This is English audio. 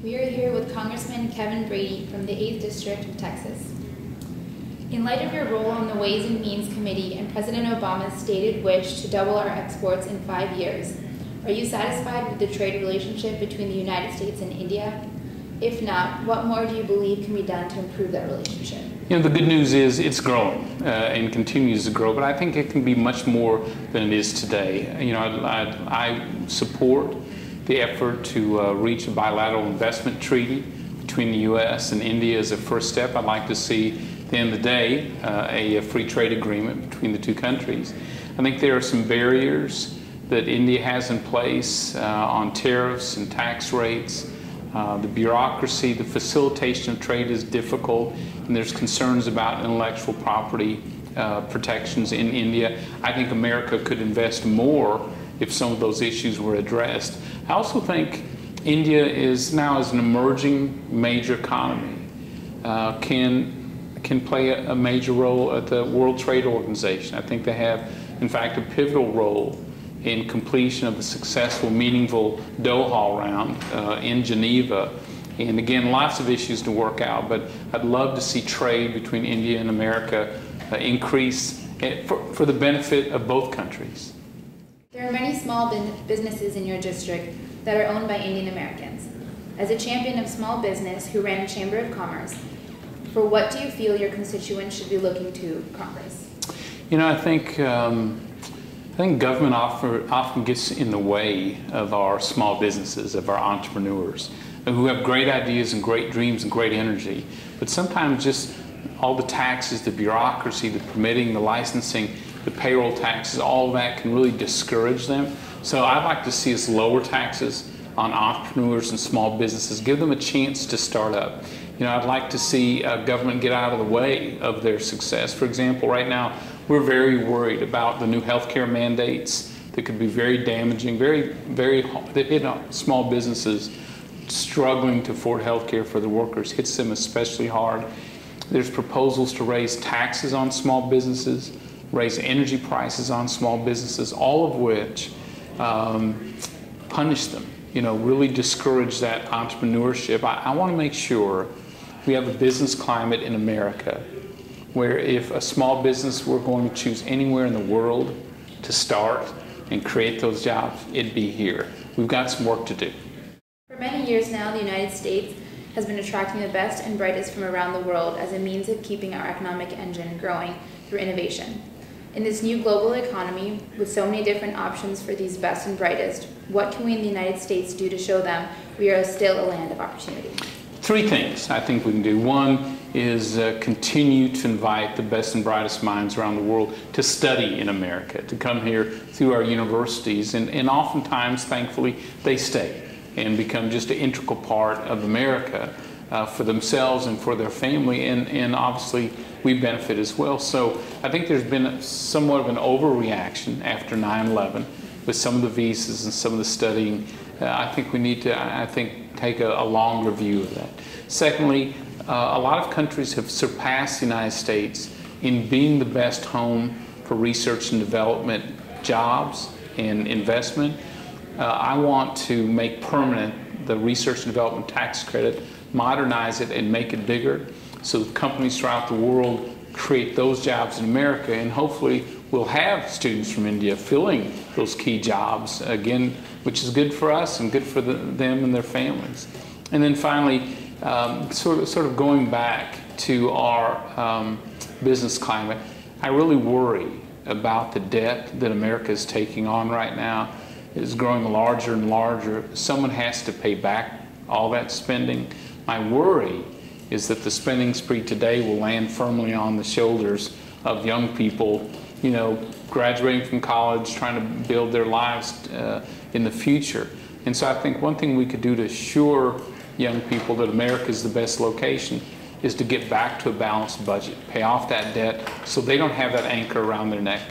We are here with Congressman Kevin Brady from the 8th District of Texas. In light of your role on the Ways and Means Committee and President Obama's stated wish to double our exports in 5 years, are you satisfied with the trade relationship between the United States and India? If not, what more do you believe can be done to improve that relationship? You know, the good news is it's growing and continues to grow, but I think it can be much more than it is today. You know, I support the effort to reach a bilateral investment treaty between the U.S. and India as a first step. I'd like to see, at the end of the day, a free trade agreement between the two countries. I think there are some barriers that India has in place on tariffs and tax rates. The bureaucracy, the facilitation of trade is difficult, and there's concerns about intellectual property protections in India. I think America could invest more if some of those issues were addressed. I also think India is now, as an emerging major economy, can play a major role at the World Trade Organization. I think they have, in fact, a pivotal role in completion of a successful, meaningful Doha round in Geneva. And again, lots of issues to work out, but I'd love to see trade between India and America increase for the benefit of both countries. There are many small businesses in your district that are owned by Indian Americans. As a champion of small business who ran a Chamber of Commerce, for what do you feel your constituents should be looking to Congress? You know, I think government often gets in the way of our small businesses, of our entrepreneurs, who have great ideas and great dreams and great energy. But sometimes just all the taxes, the bureaucracy, the permitting, the licensing, the payroll taxes, all of that can really discourage them. So I'd like to see us lower taxes on entrepreneurs and small businesses, give them a chance to start up. You know, I'd like to see government get out of the way of their success. For example, right now, we're very worried about the new healthcare mandates that could be very damaging, that hit small businesses struggling to afford healthcare for the workers, hits them especially hard. There's proposals to raise taxes on small businesses, raise energy prices on small businesses, all of which punish them, you know, really discourage that entrepreneurship. I want to make sure we have a business climate in America where if a small business were going to choose anywhere in the world to start and create those jobs, it'd be here. We've got some work to do. For many years now, the United States has been attracting the best and brightest from around the world as a means of keeping our economic engine growing through innovation. In this new global economy, with so many different options for these best and brightest, what can we in the United States do to show them we are still a land of opportunity? 3 things I think we can do. One is continue to invite the best and brightest minds around the world to study in America, to come here through our universities, and oftentimes, thankfully, they stay and become just an integral part of America for themselves and for their family, and obviously we benefit as well. So I think there's been somewhat of an overreaction after 9/11 with some of the visas and some of the studying. I think we need to, take a longer view of that. Secondly, a lot of countries have surpassed the United States in being the best home for research and development jobs and investment. I want to make permanent the research and development tax credit, modernize it and make it bigger so companies throughout the world create those jobs in America, and hopefully we'll have students from India filling those key jobs again, which is good for us and good for them and their families. And then finally, sort of going back to our business climate, I really worry about the debt that America is taking on right now. It is growing larger and larger. Someone has to pay back all that spending. My worry is that the spending spree today will land firmly on the shoulders of young people, you know, graduating from college, trying to build their lives in the future. And so I think one thing we could do to assure young people that America is the best location is to get back to a balanced budget, pay off that debt so they don't have that anchor around their neck